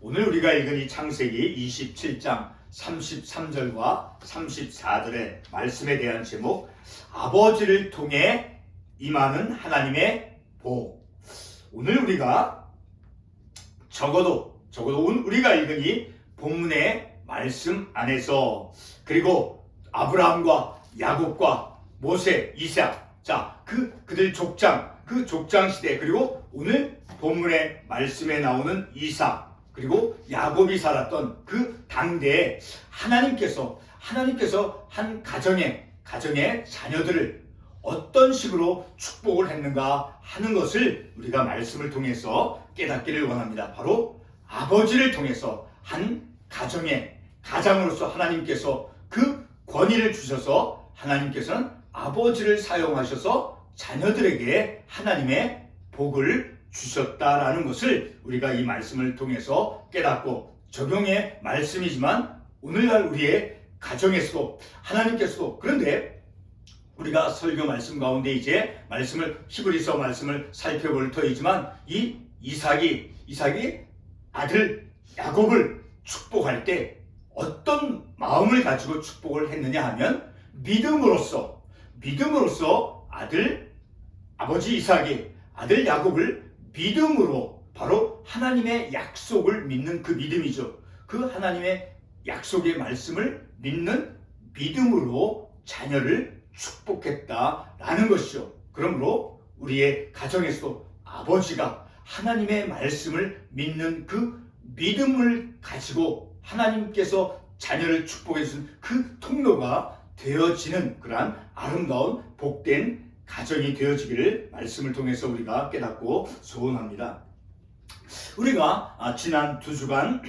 오늘 우리가 읽은 이 창세기 27장 33절과 34절의 말씀에 대한 제목, 아버지를 통해 임하는 하나님의 복. 오늘 우리가 적어도 우리가 읽은 이 본문의 말씀 안에서, 그리고 아브라함과 야곱과 모세, 이삭, 그들 족장, 그 족장 시대, 그리고 오늘 본문의 말씀에 나오는 이삭, 그리고 야곱이 살았던 그 당대에 하나님께서 한 가정의 자녀들을 어떤 식으로 축복을 했는가 하는 것을 우리가 말씀을 통해서 깨닫기를 원합니다. 바로 아버지를 통해서 한 가장으로서 하나님께서 그 권위를 주셔서, 하나님께서는 아버지를 사용하셔서 자녀들에게 하나님의 복을 주셨다라는 것을 우리가 이 말씀을 통해서 깨닫고, 적용의 말씀이지만 오늘날 우리의 가정에서도 하나님께서도, 그런데 우리가 설교 말씀 가운데 이제 히브리서 말씀을 살펴볼 터이지만, 이 이삭이 아들 야곱을 축복할 때 어떤 마음을 가지고 축복을 했느냐 하면, 믿음으로써 아버지 이삭이 아들 야곱을 믿음으로, 바로 하나님의 약속을 믿는 그 믿음이죠. 그 하나님의 약속의 말씀을 믿는 믿음으로 자녀를 축복했다라는 것이죠. 그러므로 우리의 가정에서도 아버지가 하나님의 말씀을 믿는 그 믿음을 가지고 하나님께서 자녀를 축복해 주신 그 통로가 되어지는 그러한 아름다운 복된 가정이 되어지기를 말씀을 통해서 우리가 깨닫고 소원합니다. 우리가 지난 2주간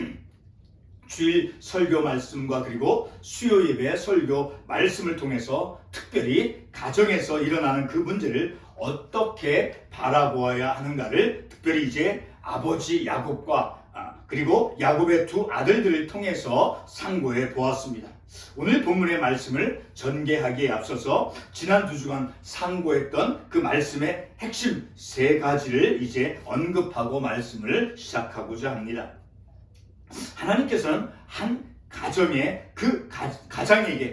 주일 설교 말씀과 그리고 수요 예배 설교 말씀을 통해서 특별히 가정에서 일어나는 그 문제를 어떻게 바라보아야 하는가를 특별히 이제 아버지 야곱과 그리고 야곱의 두 아들들을 통해서 상고해 보았습니다. 오늘 본문의 말씀을 전개하기에 앞서서 지난 2주간 상고했던 그 말씀의 핵심 3가지를 이제 언급하고 말씀을 시작하고자 합니다. 하나님께서는 한 가정에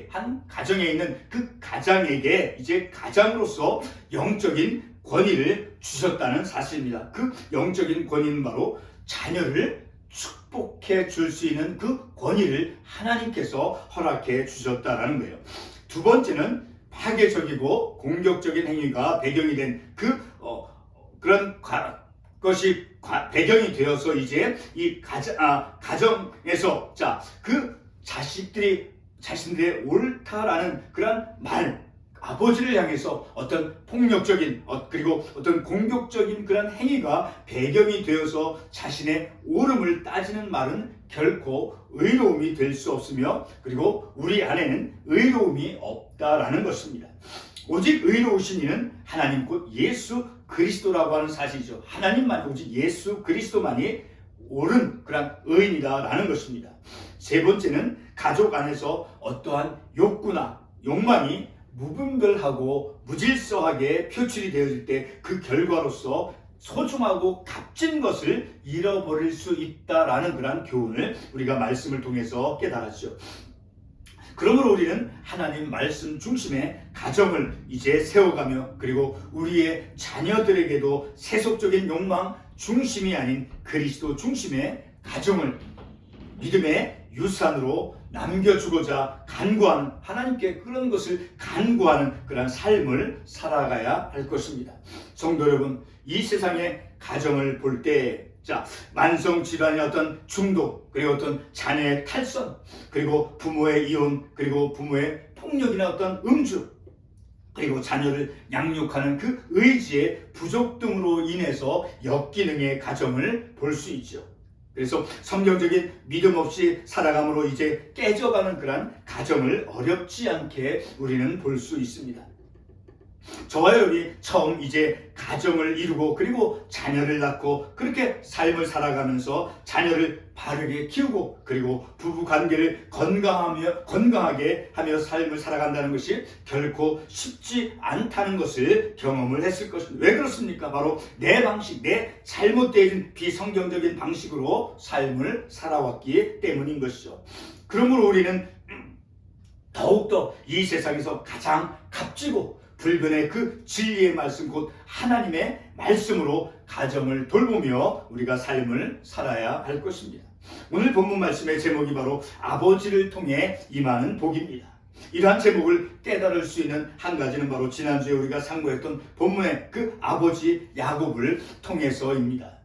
한 가정에 있는 그 가장에게 이제 가장으로서 영적인 권위를 주셨다는 사실입니다. 그 영적인 권위는 바로 자녀를 축복해 줄 수 있는 그 권위를 하나님께서 허락해 주셨다라는 거예요. 두 번째는 파괴적이고 공격적인 행위가 배경이 된 그런 것이 배경이 되어서 이제 이 가정에서 그 자신들의 옳다라는 그런 말, 아버지를 향해서 어떤 폭력적인 그리고 어떤 공격적인 그런 행위가 배경이 되어서 자신의 옳음을 따지는 말은 결코 의로움이 될 수 없으며, 그리고 우리 안에는 의로움이 없다라는 것입니다. 오직 의로우신 이는 하나님 곧 예수 그리스도라고 하는 사실이죠. 하나님만, 오직 예수 그리스도만이 옳은 그런 의인이다라는 것입니다. 세 번째는 가족 안에서 어떠한 욕구나 욕망이 무분별하고 무질서하게 표출이 되어질 때 그 결과로서 소중하고 값진 것을 잃어버릴 수 있다라는 그런 교훈을 우리가 말씀을 통해서 깨달았죠. 그러므로 우리는 하나님 말씀 중심의 가정을 이제 세워가며, 그리고 우리의 자녀들에게도 세속적인 욕망 중심이 아닌 그리스도 중심의 가정을 믿음의 유산으로 남겨주고자 간구하는, 하나님께 그런 것을 간구하는 그런 삶을 살아가야 할 것입니다. 성도 여러분, 이 세상의 가정을 볼 때 만성질환의 어떤 중독, 그리고 어떤 자녀의 탈선, 그리고 부모의 이혼, 그리고 부모의 폭력이나 어떤 음주, 그리고 자녀를 양육하는 그 의지의 부족 등으로 인해서 역기능의 가정을 볼 수 있죠. 그래서 성경적인 믿음 없이 살아감으로 이제 깨져가는 그런 가정을 어렵지 않게 우리는 볼 수 있습니다. 저와 여러분이 처음 이제 가정을 이루고 그리고 자녀를 낳고 그렇게 삶을 살아가면서 자녀를 바르게 키우고 그리고 부부 관계를 건강하게 하며 삶을 살아간다는 것이 결코 쉽지 않다는 것을 경험을 했을 것입니다. 왜 그렇습니까? 바로 내 방식, 내 잘못된 비성경적인 방식으로 삶을 살아왔기 때문인 것이죠. 그러므로 우리는 더욱더 이 세상에서 가장 값지고 불변의 그 진리의 말씀 곧 하나님의 말씀으로 가정을 돌보며 우리가 삶을 살아야 할 것입니다. 오늘 본문 말씀의 제목이 바로 아버지를 통해 임하는 복입니다. 이러한 제목을 깨달을 수 있는 한 가지는 바로 지난주에 우리가 상고했던 본문의 그 아버지 야곱을 통해서입니다.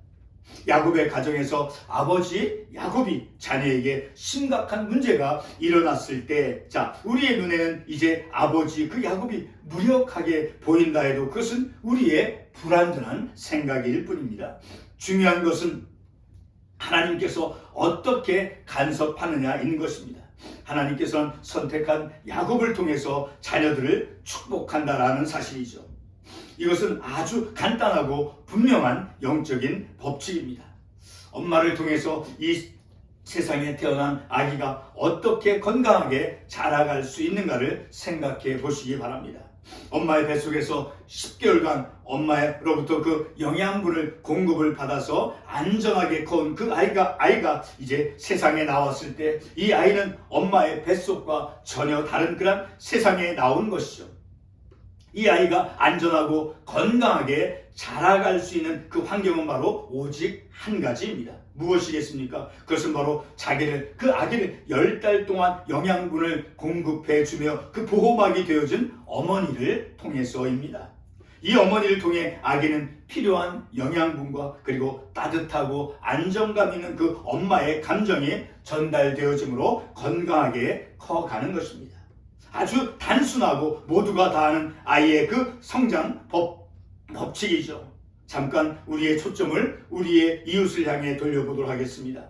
야곱의 가정에서 아버지 야곱이 자녀에게 심각한 문제가 일어났을 때, 우리의 눈에는 이제 아버지 그 야곱이 무력하게 보인다 해도 그것은 우리의 불완전한 생각일 뿐입니다. 중요한 것은 하나님께서 어떻게 간섭하느냐인 것입니다. 하나님께서는 선택한 야곱을 통해서 자녀들을 축복한다라는 사실이죠. 이것은 아주 간단하고 분명한 영적인 법칙입니다. 엄마를 통해서 이 세상에 태어난 아기가 어떻게 건강하게 자라갈 수 있는가를 생각해 보시기 바랍니다. 엄마의 뱃속에서 10개월간 엄마로부터 그 영양분을 공급을 받아서 안전하게 커온 그 아이가 이제 세상에 나왔을 때 이 아이는 엄마의 뱃속과 전혀 다른 그런 세상에 나온 것이죠. 이 아이가 안전하고 건강하게 자라갈 수 있는 그 환경은 바로 오직 한 가지입니다. 무엇이겠습니까? 그것은 바로 그 아기를 10달 동안 영양분을 공급해주며 그 보호막이 되어준 어머니를 통해서입니다. 이 어머니를 통해 아기는 필요한 영양분과 그리고 따뜻하고 안정감 있는 그 엄마의 감정이 전달되어지므로 건강하게 커가는 것입니다. 아주 단순하고 모두가 다 아는 아이의 그 성장 법칙이죠. 잠깐 우리의 초점을 우리의 이웃을 향해 돌려보도록 하겠습니다.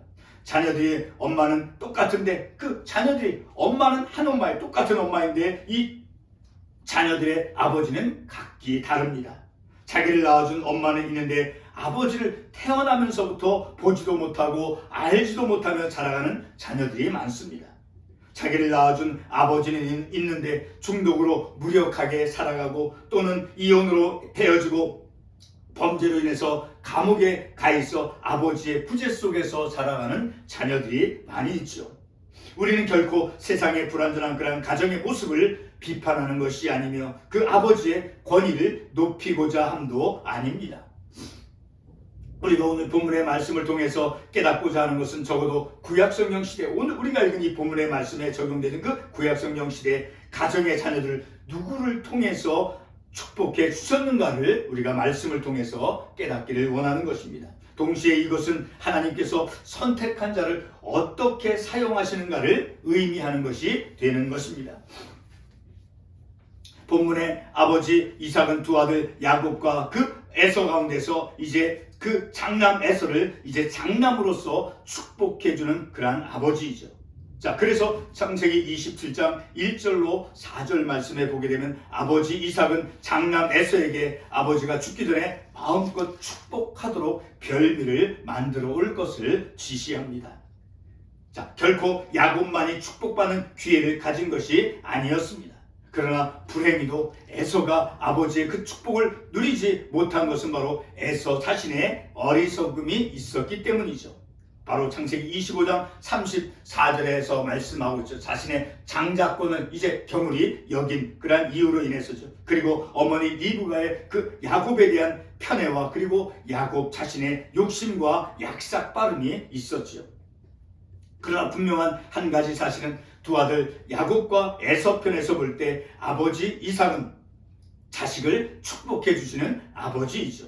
자녀들이 엄마는 똑같은데 그 자녀들이 엄마는 한 엄마의 똑같은 엄마인데 이 자녀들의 아버지는 각기 다릅니다. 자기를 낳아준 엄마는 있는데 아버지를 태어나면서부터 보지도 못하고 알지도 못하며 자라가는 자녀들이 많습니다. 자기를 낳아준 아버지는 있는데 중독으로 무력하게 살아가고 또는 이혼으로 헤어지고 범죄로 인해서 감옥에 가 있어 아버지의 부재 속에서 자라가는 자녀들이 많이 있죠. 우리는 결코 세상의 불완전한 그런 가정의 모습을 비판하는 것이 아니며 그 아버지의 권위를 높이고자 함도 아닙니다. 우리가 오늘 본문의 말씀을 통해서 깨닫고자 하는 것은 적어도 구약성경 시대, 오늘 우리가 읽은 이 본문의 말씀에 적용되는 그 구약성경 시대 가정의 자녀들을 누구를 통해서 축복해 주셨는가를 우리가 말씀을 통해서 깨닫기를 원하는 것입니다. 동시에 이것은 하나님께서 선택한 자를 어떻게 사용하시는가를 의미하는 것이 되는 것입니다. 본문의 아버지 이삭은 두 아들 야곱과 그 에서 가운데서 이제 그 장남 에서를 이제 장남으로서 축복해주는 그러한 아버지이죠. 그래서 창세기 27장 1절로 4절 말씀에 보게 되면 아버지 이삭은 장남 에서에게 아버지가 죽기 전에 마음껏 축복하도록 별미를 만들어 올 것을 지시합니다. 결코 야곱만이 축복받는 기회를 가진 것이 아니었습니다. 그러나 불행히도 에서가 아버지의 그 축복을 누리지 못한 것은 바로 에서 자신의 어리석음이 있었기 때문이죠. 바로 창세기 25장 34절에서 말씀하고 있죠. 자신의 장자권을 이제 경홀히 여긴 그러한 이유로 인해서죠. 그리고 어머니 리브가의 그 야곱에 대한 편애와 그리고 야곱 자신의 욕심과 약삭빠름이 있었죠. 그러나 분명한 한 가지 사실은 두 아들 야곱과 에서 편에서 볼 때 아버지 이삭은 자식을 축복해 주시는 아버지이죠.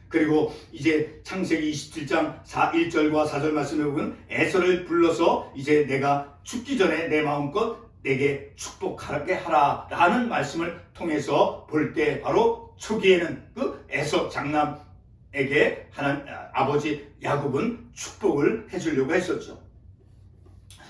그리고 이제 창세기 27장 1절과 4절 말씀에 보면 에서를 불러서 이제 내가 죽기 전에 내 마음껏 내게 축복하게 하라 라는 말씀을 통해서 볼 때 바로 초기에는 그 에서 장남에게 아버지 야곱은 축복을 해주려고 했었죠.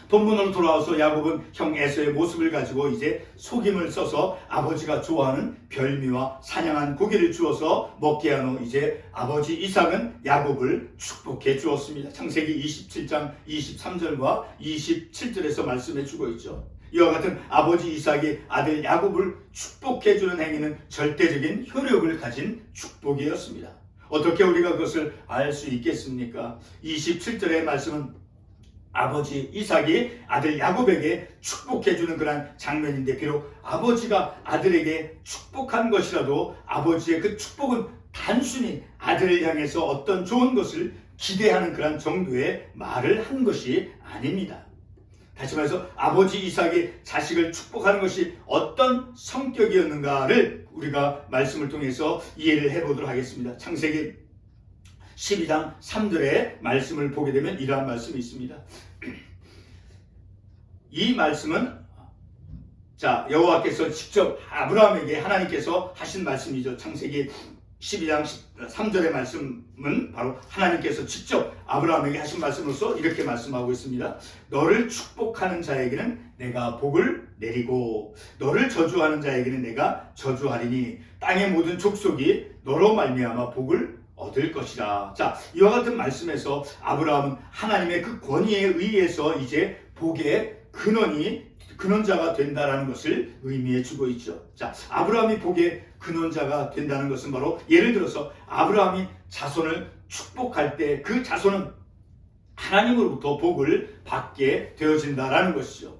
본문으로 돌아와서 야곱은 형 에서의 모습을 가지고 이제 속임을 써서 아버지가 좋아하는 별미와 사냥한 고기를 주어서 먹게 한 후 이제 아버지 이삭은 야곱을 축복해 주었습니다. 창세기 27장 23절과 27절에서 말씀해 주고 있죠. 이와 같은 아버지 이삭이 아들 야곱을 축복해 주는 행위는 절대적인 효력을 가진 축복이었습니다. 어떻게 우리가 그것을 알 수 있겠습니까? 27절의 말씀은 아버지 이삭이 아들 야곱에게 축복해주는 그런 장면인데, 비록 아버지가 아들에게 축복한 것이라도 아버지의 그 축복은 단순히 아들을 향해서 어떤 좋은 것을 기대하는 그런 정도의 말을 한 것이 아닙니다. 다시 말해서 아버지 이삭이 자식을 축복하는 것이 어떤 성격이었는가를 우리가 말씀을 통해서 이해를 해보도록 하겠습니다. 창세기 12장 3절의 말씀을 보게 되면 이러한 말씀이 있습니다. 이 말씀은 여호와께서 직접 아브라함에게 하나님께서 하신 말씀이죠. 창세기 12장 3절의 말씀은 바로 하나님께서 직접 아브라함에게 하신 말씀으로서 이렇게 말씀하고 있습니다. 너를 축복하는 자에게는 내가 복을 내리고 너를 저주하는 자에게는 내가 저주하리니 땅의 모든 족속이 너로 말미암아 복을 얻을 것이라. 이와 같은 말씀에서 아브라함은 하나님의 그 권위에 의해서 이제 복의 근원자가 된다라는 것을 의미해 주고 있죠. 아브라함이 복의 근원자가 된다는 것은 바로 예를 들어서 아브라함이 자손을 축복할 때 그 자손은 하나님으로부터 복을 받게 되어진다라는 것이죠.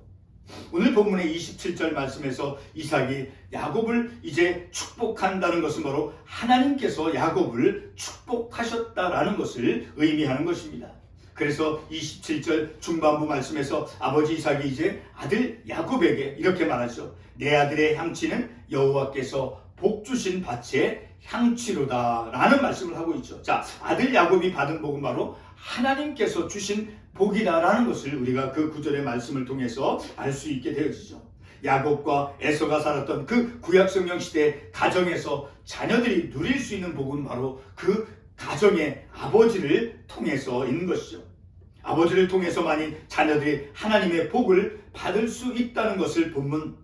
오늘 본문의 27절 말씀에서 이삭이 야곱을 이제 축복한다는 것은 바로 하나님께서 야곱을 축복하셨다라는 것을 의미하는 것입니다. 그래서 27절 중반부 말씀에서 아버지 이삭이 이제 아들 야곱에게 이렇게 말하죠. 내 아들의 향취는 여호와께서 복 주신 밭의 향취로다 라는 말씀을 하고 있죠. 아들 야곱이 받은 복은 바로 하나님께서 주신 복이다라는 것을 우리가 그 구절의 말씀을 통해서 알 수 있게 되어지죠. 야곱과 에서가 살았던 그 구약성경 시대 가정에서 자녀들이 누릴 수 있는 복은 바로 그 가정의 아버지를 통해서 있는 것이죠. 아버지를 통해서만이 자녀들이 하나님의 복을 받을 수 있다는 것을 본문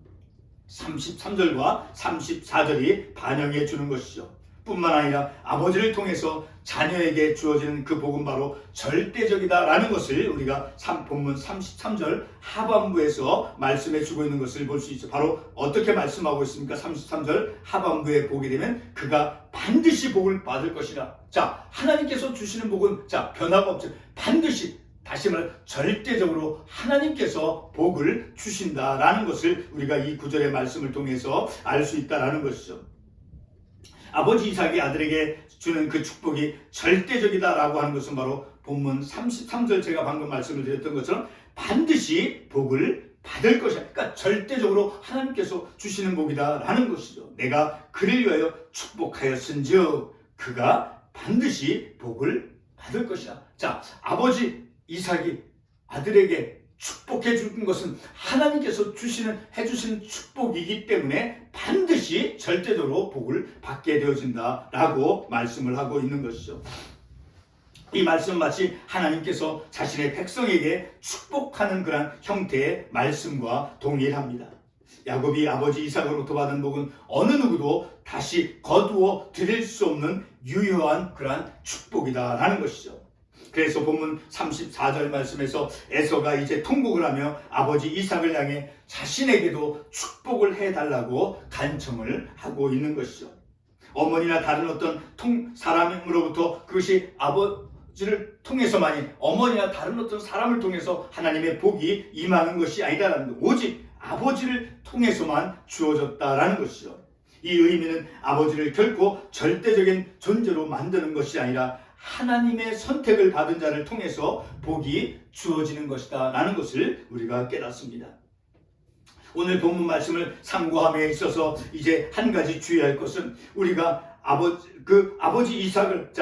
33절과 34절이 반영해 주는 것이죠. 뿐만 아니라 아버지를 통해서 자녀에게 주어지는 그 복은 바로 절대적이다라는 것을 우리가 본문 33절 하반부에서 말씀해 주고 있는 것을 볼 수 있죠. 바로 어떻게 말씀하고 있습니까? 33절 하반부에 보게 되면 그가 반드시 복을 받을 것이라. 하나님께서 주시는 복은 변화가 없죠. 반드시, 다시 말해 절대적으로 하나님께서 복을 주신다라는 것을 우리가 이 구절의 말씀을 통해서 알 수 있다라는 것이죠. 아버지 이삭이 아들에게 주는 그 축복이 절대적이다라고 하는 것은 바로 본문 33절 제가 방금 말씀을 드렸던 것처럼 반드시 복을 받을 것이야. 그러니까 절대적으로 하나님께서 주시는 복이다라는 것이죠. 내가 그를 위하여 축복하였은즉 그가 반드시 복을 받을 것이야. 아버지 이삭이 아들에게 축복해 주는 것은 하나님께서 해주시는 축복이기 때문에 반드시 절대적으로 복을 받게 되어진다라고 말씀을 하고 있는 것이죠. 이 말씀은 마치 하나님께서 자신의 백성에게 축복하는 그런 형태의 말씀과 동일합니다. 야곱이 아버지 이삭으로부터 받은 복은 어느 누구도 다시 거두어 드릴 수 없는 유효한 그러한 축복이다라는 것이죠. 그래서 본문 34절 말씀에서 에서가 이제 통곡을 하며 아버지 이삭을 향해 자신에게도 축복을 해달라고 간청을 하고 있는 것이죠. 어머니나 다른 어떤 사람으로부터 그것이 아버지를 통해서만이, 어머니나 다른 어떤 사람을 통해서 하나님의 복이 임하는 것이 아니다라는 것, 오직 아버지를 통해서만 주어졌다라는 것이죠. 이 의미는 아버지를 결코 절대적인 존재로 만드는 것이 아니라 하나님의 선택을 받은 자를 통해서 복이 주어지는 것이다 라는 것을 우리가 깨닫습니다. 오늘 본문 말씀을 상고함에 있어서 이제 한 가지 주의할 것은 우리가 아버지 이삭을,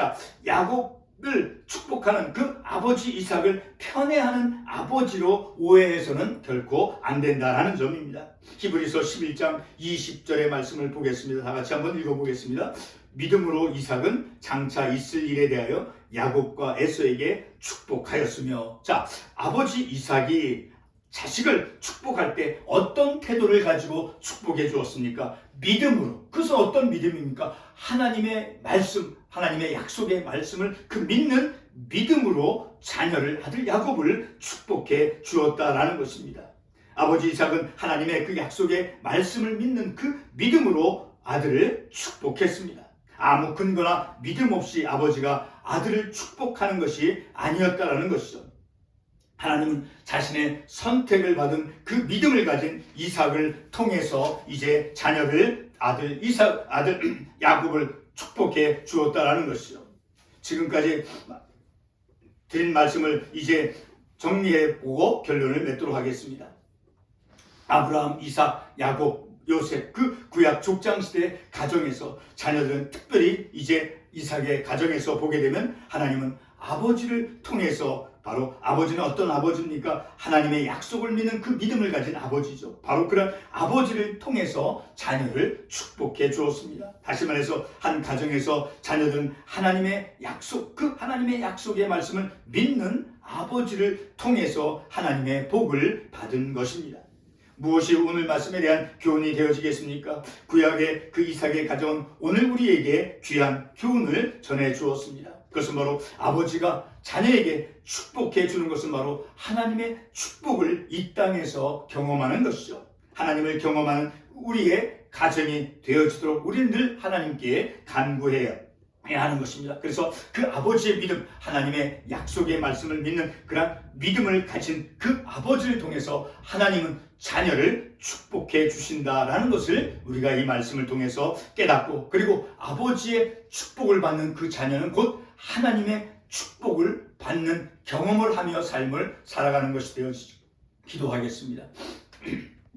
야곱을 축복하는 그 아버지 이삭을 편애하는 아버지로 오해해서는 결코 안 된다라는 점입니다. 히브리서 11장 20절의 말씀을 보겠습니다. 다 같이 한번 읽어보겠습니다. 믿음으로 이삭은 장차 있을 일에 대하여 야곱과 에서에게 축복하였으며. 아버지 이삭이 자식을 축복할 때 어떤 태도를 가지고 축복해 주었습니까? 믿음으로. 그래서 어떤 믿음입니까? 하나님의 말씀, 하나님의 약속의 말씀을 그 믿는 믿음으로 자녀를, 아들 야곱을 축복해 주었다라는 것입니다. 아버지 이삭은 하나님의 그 약속의 말씀을 믿는 그 믿음으로 아들을 축복했습니다. 아무 근거나 믿음 없이 아버지가 아들을 축복하는 것이 아니었다라는 것이죠. 하나님은 자신의 선택을 받은 그 믿음을 가진 이삭을 통해서 이제 자녀를 아들 야곱을 축복해 주었다라는 것이죠. 지금까지 드린 말씀을 이제 정리해 보고 결론을 맺도록 하겠습니다. 아브라함, 이삭, 야곱, 요셉, 그 구약 족장시대 가정에서 자녀들은 특별히 이제 이삭의 가정에서 보게 되면 하나님은 아버지를 통해서, 바로 아버지는 어떤 아버지입니까? 하나님의 약속을 믿는 그 믿음을 가진 아버지죠. 바로 그런 아버지를 통해서 자녀를 축복해 주었습니다. 다시 말해서 한 가정에서 자녀들은 하나님의 약속, 그 하나님의 약속의 말씀을 믿는 아버지를 통해서 하나님의 복을 받은 것입니다. 무엇이 오늘 말씀에 대한 교훈이 되어지겠습니까? 구약의 그 이삭의 가정은 오늘 우리에게 귀한 교훈을 전해 주었습니다. 그것은 바로 아버지가 자녀에게 축복해 주는 것은 바로 하나님의 축복을 이 땅에서 경험하는 것이죠. 하나님을 경험하는 우리의 가정이 되어지도록 우리는 늘 하나님께 간구해야 하는 것입니다. 그래서 그 아버지의 믿음, 하나님의 약속의 말씀을 믿는 그런 믿음을 가진 그 아버지를 통해서 하나님은 자녀를 축복해 주신다라는 것을 우리가 이 말씀을 통해서 깨닫고, 그리고 아버지의 축복을 받는 그 자녀는 곧 하나님의 축복을 받는 경험을 하며 삶을 살아가는 것이 되어지죠. 기도하겠습니다.